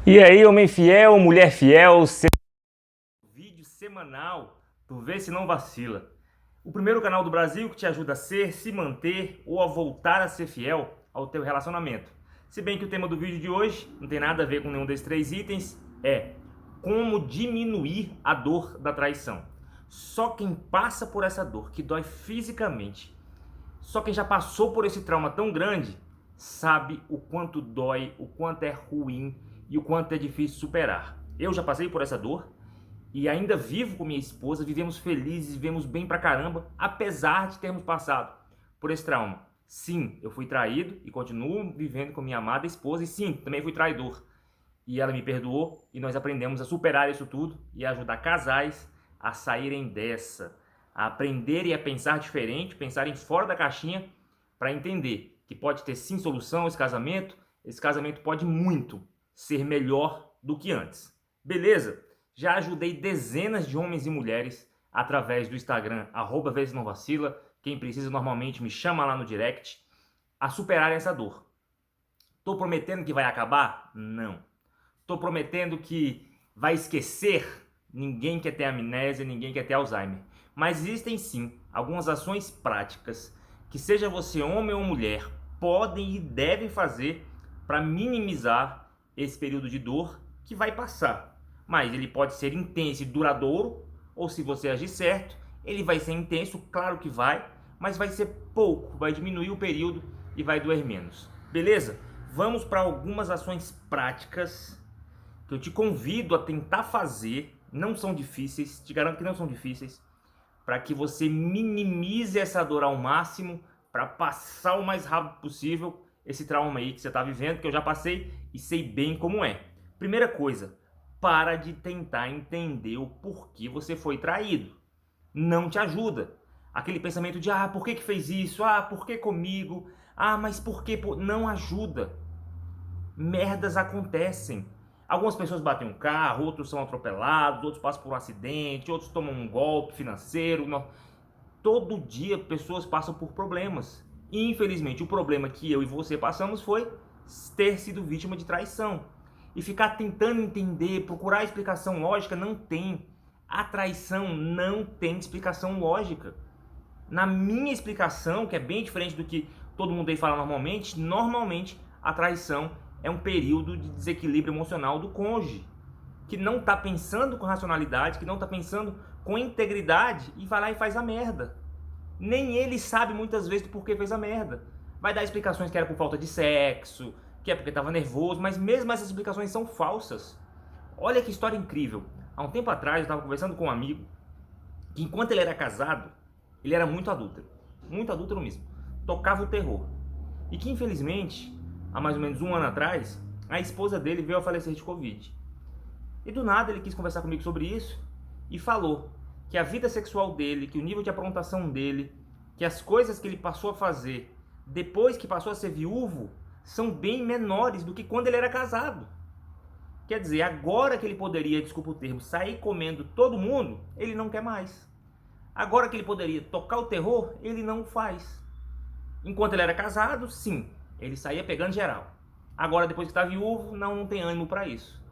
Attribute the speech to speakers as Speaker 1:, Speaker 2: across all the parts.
Speaker 1: E aí, homem fiel, mulher fiel, vídeo semanal do Vê Se Não Vacila. O primeiro canal do Brasil que te ajuda a ser, se manter ou a voltar a ser fiel ao teu relacionamento. Se bem que o tema do vídeo de hoje não tem nada a ver com nenhum desses três itens, é como diminuir a dor da traição. Só quem passa por essa dor, que dói fisicamente, só quem já passou por esse trauma tão grande, sabe o quanto dói, o quanto é ruim e o quanto é difícil superar. Eu já passei por essa dor e ainda vivo com minha esposa, vivemos felizes, vivemos bem pra caramba, apesar de termos passado por esse trauma. Sim, eu fui traído e continuo vivendo com minha amada esposa, e sim, também fui traidor. E ela me perdoou e nós aprendemos a superar isso tudo e a ajudar casais a saírem dessa, a aprender e a pensar diferente, pensarem fora da caixinha para entender que pode ter sim solução esse casamento pode muito ser melhor do que antes. Beleza? Já ajudei dezenas de homens e mulheres através do Instagram, @vezesnovacila, quem precisa normalmente me chama lá no direct, a superar essa dor. Tô prometendo que vai acabar? Não. Tô prometendo que vai esquecer? Ninguém quer ter amnésia, ninguém quer ter Alzheimer. Mas existem sim algumas ações práticas que, seja você homem ou mulher, podem e devem fazer para minimizar esse período de dor que vai passar. Mas ele pode ser intenso e duradouro, ou se você agir certo, ele vai ser intenso, claro que vai, mas vai ser pouco, vai diminuir o período e vai doer menos. Beleza? Vamos para algumas ações práticas que eu te convido a tentar fazer. Não são difíceis, te garanto que não são difíceis, para que você minimize essa dor ao máximo, para passar o mais rápido possível esse trauma aí que você está vivendo, que eu já passei e sei bem como é. Primeira coisa, para de tentar entender o porquê você foi traído. Não te ajuda. Aquele pensamento de, por que fez isso? Por que comigo? Mas por que? Não ajuda. Merdas acontecem. Algumas pessoas batem um carro, outros são atropelados, outros passam por um acidente, outros tomam um golpe financeiro. Todo dia pessoas passam por problemas. E infelizmente o problema que eu e você passamos foi ter sido vítima de traição. E ficar tentando entender, procurar explicação lógica, não tem. A traição não tem explicação lógica. Na minha explicação, que é bem diferente do que todo mundo aí fala normalmente a traição é um período de desequilíbrio emocional do cônjuge, que não está pensando com racionalidade, que não está pensando com integridade e vai lá e faz a merda. Nem ele sabe muitas vezes do porquê fez a merda. Vai dar explicações que era por falta de sexo, que é porque estava nervoso, mas mesmo essas explicações são falsas. Olha que história incrível. Há um tempo atrás eu estava conversando com um amigo que, enquanto ele era casado, ele era muito adúltero mesmo, tocava o terror. E que infelizmente, há mais ou menos um ano atrás, a esposa dele veio a falecer de Covid. E do nada ele quis conversar comigo sobre isso e falou que a vida sexual dele, que o nível de aprontação dele, que as coisas que ele passou a fazer depois que passou a ser viúvo são bem menores do que quando ele era casado. Quer dizer, agora que ele poderia, desculpa o termo, sair comendo todo mundo, ele não quer mais. Agora que ele poderia tocar o terror, ele não o faz. Enquanto ele era casado, sim, ele saía pegando geral. Agora, depois que está viúvo, não tem ânimo para isso.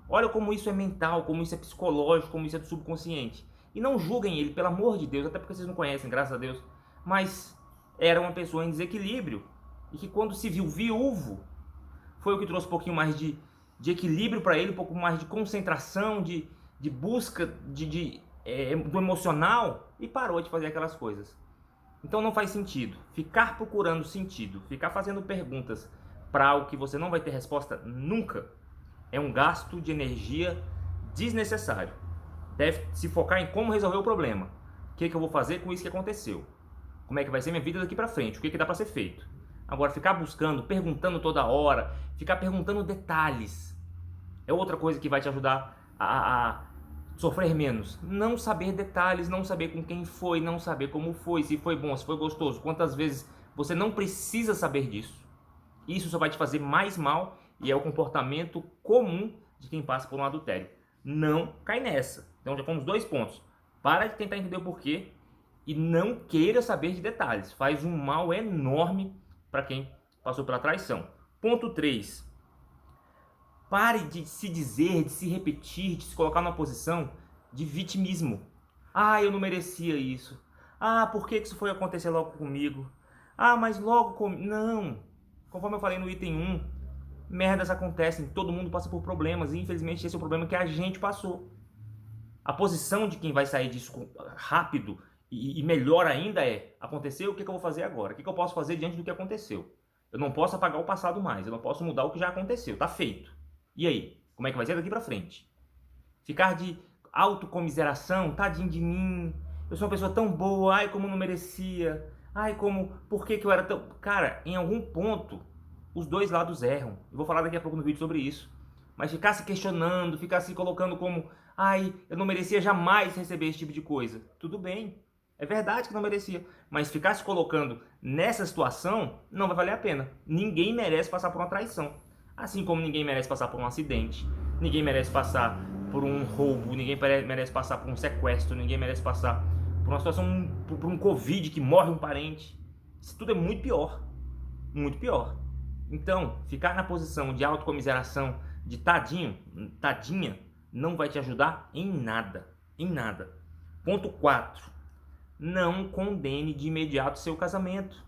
Speaker 1: Olha como isso é mental, como isso é psicológico, como isso é do subconsciente. E não julguem ele, pelo amor de Deus, até porque vocês não conhecem, graças a Deus. Mas era uma pessoa em desequilíbrio e que, quando se viu viúvo, foi o que trouxe um pouquinho mais de equilíbrio para ele, um pouco mais de concentração, de busca do emocional, e parou de fazer aquelas coisas. Então não faz sentido ficar procurando sentido, ficar fazendo perguntas para algo que você não vai ter resposta nunca. É um gasto de energia desnecessário. Deve se focar em como resolver o problema. O que eu vou fazer com isso que aconteceu? Como é que vai ser minha vida daqui para frente? O que dá para ser feito? Agora, ficar buscando, perguntando toda hora, ficar perguntando detalhes, é outra coisa que vai te ajudar a sofrer menos. Não saber detalhes, não saber com quem foi, não saber como foi, se foi bom, se foi gostoso, quantas vezes. Você não precisa saber disso. Isso só vai te fazer mais mal e é o comportamento comum de quem passa por um adultério. Não cai nessa. Então já fomos 2 pontos. Para de tentar entender o porquê e não queira saber de detalhes. Faz um mal enorme para quem passou pela traição. Ponto 3. Pare de se dizer, de se repetir, de se colocar numa posição de vitimismo. Ah, eu não merecia isso. Ah, por que isso foi acontecer logo comigo? Ah, mas logo comigo... Não. Conforme eu falei no item 1, merdas acontecem, todo mundo passa por problemas, e infelizmente esse é o problema que a gente passou. A posição de quem vai sair disso rápido e melhor ainda é: aconteceu, o que eu vou fazer agora? O que eu posso fazer diante do que aconteceu? Eu não posso apagar o passado mais, eu não posso mudar o que já aconteceu, tá feito. E aí? Como é que vai ser daqui pra frente? Ficar de autocomiseração, tadinho de mim, eu sou uma pessoa tão boa, ai como não merecia, ai como, por que eu era tão... Cara, em algum ponto, os dois lados erram. Eu vou falar daqui a pouco no vídeo sobre isso. Mas ficar se questionando, ficar se colocando como, ai, eu não merecia jamais receber esse tipo de coisa. Tudo bem, é verdade que não merecia. Mas ficar se colocando nessa situação não vai valer a pena. Ninguém merece passar por uma traição. Assim como ninguém merece passar por um acidente, ninguém merece passar por um roubo, ninguém merece passar por um sequestro, ninguém merece passar por uma situação, por um Covid que morre um parente. Isso tudo é muito pior. Muito pior. Então, ficar na posição de autocomiseração, de tadinho, tadinha, não vai te ajudar em nada. Em nada. Ponto 4. Não condene de imediato seu casamento.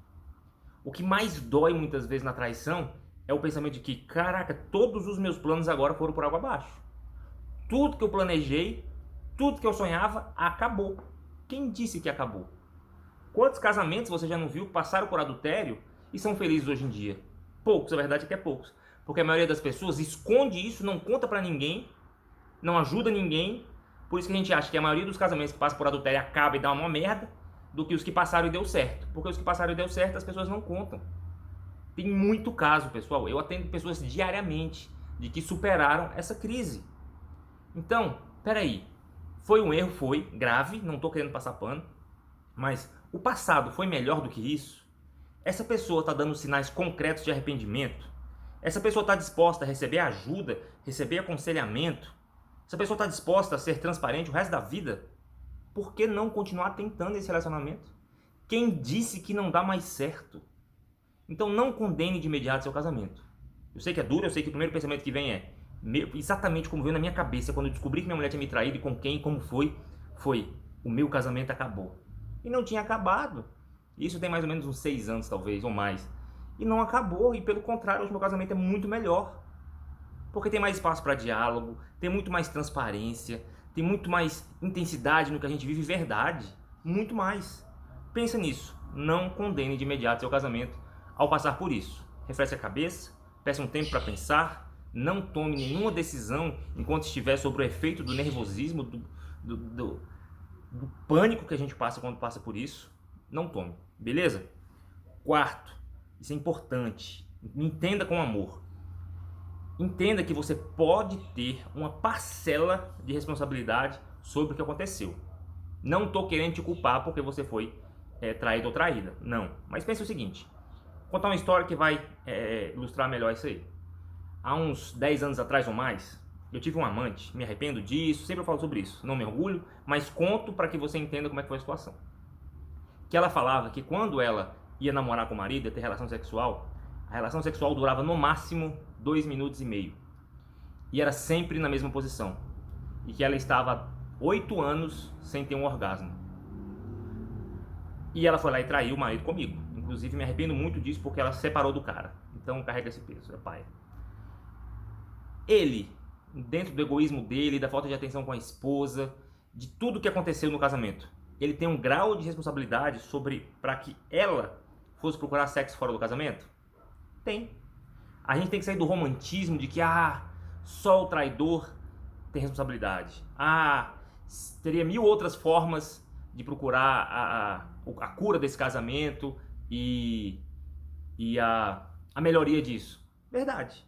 Speaker 1: O que mais dói muitas vezes na traição é o pensamento de que, caraca, todos os meus planos agora foram por água abaixo. Tudo que eu planejei, tudo que eu sonhava, acabou. Quem disse que acabou? Quantos casamentos você já não viu que passaram por adultério e são felizes hoje em dia? Poucos, a verdade é que é poucos. Porque a maioria das pessoas esconde isso, não conta pra ninguém, não ajuda ninguém. Por isso que a gente acha que a maioria dos casamentos que passam por adultério acaba e dá uma merda, do que os que passaram e deu certo. Porque os que passaram e deu certo, as pessoas não contam. Tem muito caso, pessoal. Eu atendo pessoas diariamente de que superaram essa crise. Então, peraí. Foi um erro, foi grave, não tô querendo passar pano. Mas o passado foi melhor do que isso? Essa pessoa está dando sinais concretos de arrependimento? Essa pessoa está disposta a receber ajuda, receber aconselhamento? Essa pessoa está disposta a ser transparente o resto da vida? Por que não continuar tentando esse relacionamento? Quem disse que não dá mais certo? Então não condene de imediato seu casamento. Eu sei que é duro, eu sei que o primeiro pensamento que vem é exatamente como veio na minha cabeça quando eu descobri que minha mulher tinha me traído e com quem e como foi o meu casamento acabou. E não tinha acabado. Isso tem mais ou menos uns 6 anos, talvez, ou mais. E não acabou, e pelo contrário, hoje meu casamento é muito melhor. Porque tem mais espaço para diálogo, tem muito mais transparência, tem muito mais intensidade no que a gente vive, verdade. Muito mais. Pensa nisso. Não condene de imediato seu casamento ao passar por isso. Refresque a cabeça, peça um tempo para pensar, não tome nenhuma decisão enquanto estiver sob o efeito do nervosismo, do pânico que a gente passa quando passa por isso. Não tome, beleza? Quarto, isso é importante, entenda com amor. Entenda que você pode ter uma parcela de responsabilidade sobre o que aconteceu. Não estou querendo te culpar porque você foi traído ou traída, não. Mas pense o seguinte, vou contar uma história que vai ilustrar melhor isso aí. Há uns 10 anos atrás ou mais, eu tive um amante, me arrependo disso, sempre eu falo sobre isso, não me orgulho, mas conto para que você entenda como é que foi a situação. Que ela falava que quando ela ia namorar com o marido, ia ter relação sexual, a relação sexual durava no máximo 2 minutos e meio. E era sempre na mesma posição. E que ela estava 8 anos sem ter um orgasmo. E ela foi lá e traiu o marido comigo. Inclusive me arrependo muito disso porque ela se separou do cara. Então carrega esse peso, é pai. Ele, dentro do egoísmo dele, da falta de atenção com a esposa, de tudo que aconteceu no casamento, ele tem um grau de responsabilidade para que ela fosse procurar sexo fora do casamento? Tem. A gente tem que sair do romantismo de que só o traidor tem responsabilidade. Teria 1000 outras formas de procurar a cura desse casamento e a melhoria disso. Verdade.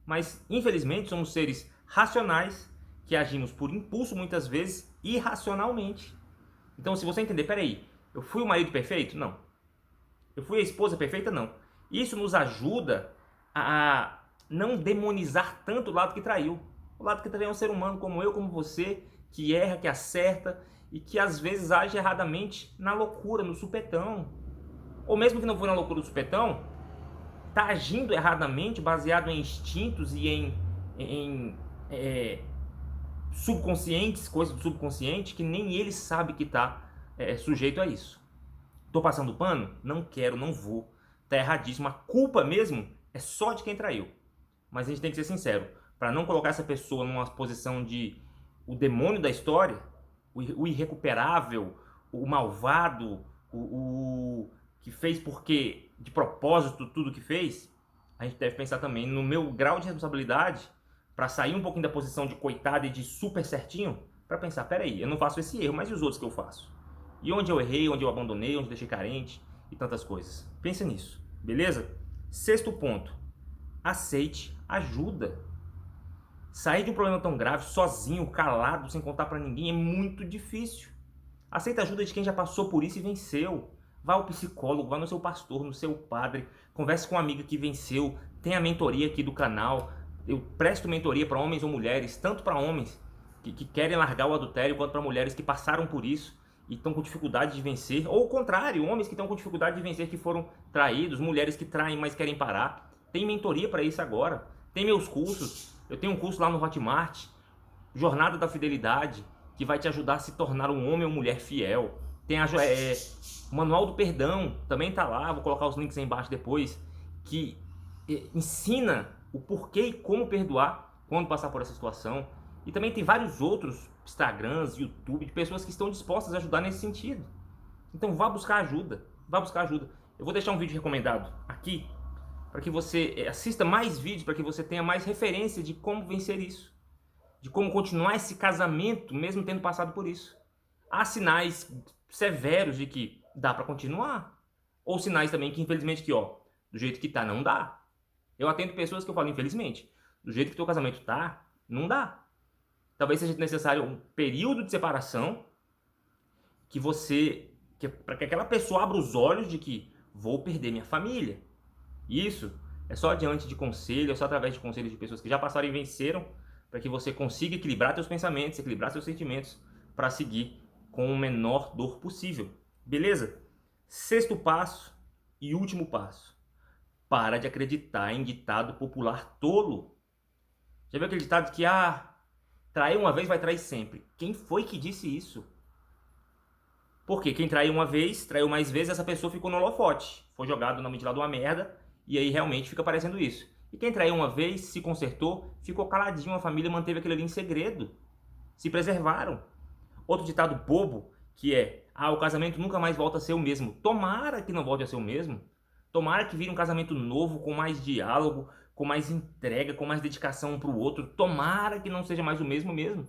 Speaker 1: Mas, infelizmente, somos seres racionais que agimos por impulso, muitas vezes, irracionalmente. Então, se você entender, peraí, eu fui o marido perfeito? Não. Eu fui a esposa perfeita? Não. Isso nos ajuda a não demonizar tanto o lado que traiu. O lado que traiu é um ser humano como eu, como você, que erra, que acerta e que às vezes age erradamente na loucura, no supetão. Ou mesmo que não for na loucura do supetão, está agindo erradamente, baseado em instintos e em subconscientes, coisas do subconsciente que nem ele sabe que está sujeito a isso. Tô passando pano? Não quero, não vou. Tá erradíssimo. A culpa mesmo é só de quem traiu. Mas a gente tem que ser sincero, para não colocar essa pessoa numa posição de o demônio da história, o irrecuperável, o malvado, o que fez porque de propósito tudo que fez, a gente deve pensar também no meu grau de responsabilidade para sair um pouquinho da posição de coitado e de super certinho, para pensar, peraí, eu não faço esse erro, mas e os outros que eu faço? E onde eu errei, onde eu abandonei, onde eu deixei carente e tantas coisas. Pensa nisso, beleza? Sexto ponto, aceite ajuda. Sair de um problema tão grave, sozinho, calado, sem contar para ninguém, é muito difícil. Aceita ajuda de quem já passou por isso e venceu. Vá ao psicólogo, vá no seu pastor, no seu padre, converse com uma amiga que venceu, tem a mentoria aqui do canal. Eu presto mentoria para homens ou mulheres, tanto para homens que querem largar o adultério, quanto para mulheres que passaram por isso e estão com dificuldade de vencer, ou o contrário, homens que estão com dificuldade de vencer, que foram traídos, mulheres que traem, mas querem parar. Tem mentoria para isso agora, tem meus cursos, eu tenho um curso lá no Hotmart, Jornada da Fidelidade, que vai te ajudar a se tornar um homem ou mulher fiel. Tem o Manual do Perdão, também está lá, vou colocar os links aí embaixo depois, que ensina o porquê e como perdoar quando passar por essa situação. E também tem vários outros Instagrams, YouTube, de pessoas que estão dispostas a ajudar nesse sentido. Então vá buscar ajuda, vá buscar ajuda. Eu vou deixar um vídeo recomendado aqui, para que você assista mais vídeos, para que você tenha mais referência de como vencer isso, de como continuar esse casamento, mesmo tendo passado por isso. Há sinais severos de que dá para continuar, ou sinais também que infelizmente que, ó, do jeito que tá, não dá. Eu atendo pessoas que eu falo, infelizmente, do jeito que teu casamento tá, não dá. Talvez seja necessário um período de separação para que aquela pessoa abra os olhos de que vou perder minha família. Isso é só diante de conselho, é só através de conselhos de pessoas que já passaram e venceram, para que você consiga equilibrar seus pensamentos, equilibrar seus sentimentos, para seguir com o menor dor possível. Beleza? Sexto passo e último passo. Para de acreditar em ditado popular tolo. Já viu aquele ditado que, trair uma vez vai trair sempre? Quem foi que disse isso? Porque quem traiu uma vez, traiu mais vezes, essa pessoa ficou no holofote. Foi jogado na mente lá de uma merda, e aí realmente fica parecendo isso. E quem traiu uma vez, se consertou, ficou caladinho, a família manteve aquilo ali em segredo. Se preservaram. Outro ditado bobo, que é, o casamento nunca mais volta a ser o mesmo. Tomara que não volte a ser o mesmo. Tomara que vire um casamento novo, com mais diálogo, com mais entrega, com mais dedicação um pro outro. Tomara que não seja mais o mesmo mesmo.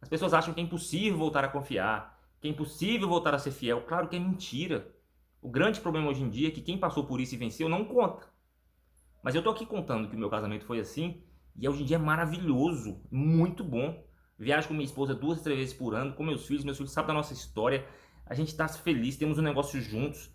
Speaker 1: As pessoas acham que é impossível voltar a confiar, que é impossível voltar a ser fiel. Claro que é mentira. O grande problema hoje em dia é que quem passou por isso e venceu não conta. Mas eu tô aqui contando que o meu casamento foi assim, e hoje em dia é maravilhoso, muito bom. Viajo com minha esposa 2, 3 vezes por ano, com meus filhos sabem da nossa história. A gente tá feliz, temos um negócio juntos.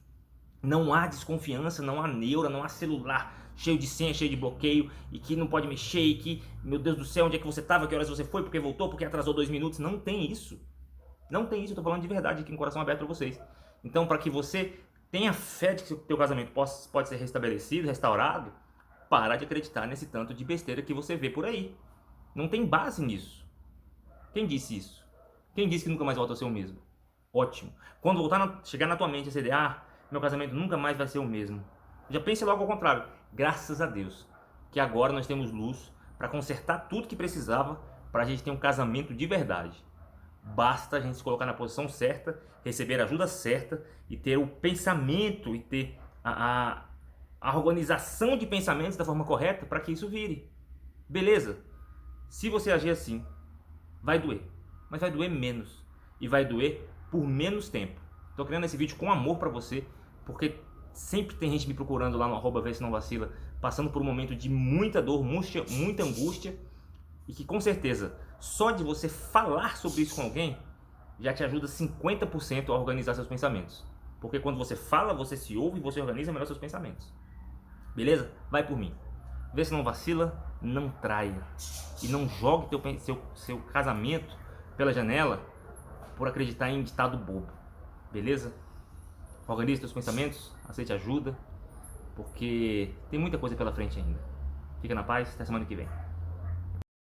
Speaker 1: Não há desconfiança, não há neura, não há celular cheio de senha, cheio de bloqueio, e que não pode mexer, e que, meu Deus do céu, onde é que você estava, que horas você foi, porque voltou, porque atrasou 2 minutos. Não tem isso. Não tem isso, eu tô falando de verdade aqui, com o coração aberto para vocês. Então, para que você tenha fé de que o teu casamento pode ser restabelecido, restaurado, para de acreditar nesse tanto de besteira que você vê por aí. Não tem base nisso. Quem disse isso? Quem disse que nunca mais volta a ser o mesmo? Ótimo. Quando chegar na tua mente essa ideia, meu casamento nunca mais vai ser o mesmo. Já pense logo ao contrário. Graças a Deus que agora nós temos luz para consertar tudo que precisava para a gente ter um casamento de verdade. Basta a gente se colocar na posição certa, receber a ajuda certa e ter o pensamento e ter a organização de pensamentos da forma correta para que isso vire. Beleza? Se você agir assim, vai doer, mas vai doer menos e vai doer por menos tempo. Estou criando esse vídeo com amor para você, porque sempre tem gente me procurando lá no @vê se não vacila, passando por um momento de muita dor, muita angústia, e que com certeza só de você falar sobre isso com alguém já te ajuda 50% a organizar seus pensamentos. Porque quando você fala, você se ouve e você organiza melhor seus pensamentos. Beleza? Vai por mim. Vê se não vacila, não traia. E não jogue seu casamento pela janela por acreditar em ditado bobo. Beleza? Organize seus pensamentos, aceite ajuda, porque tem muita coisa pela frente ainda. Fica na paz, até semana que vem.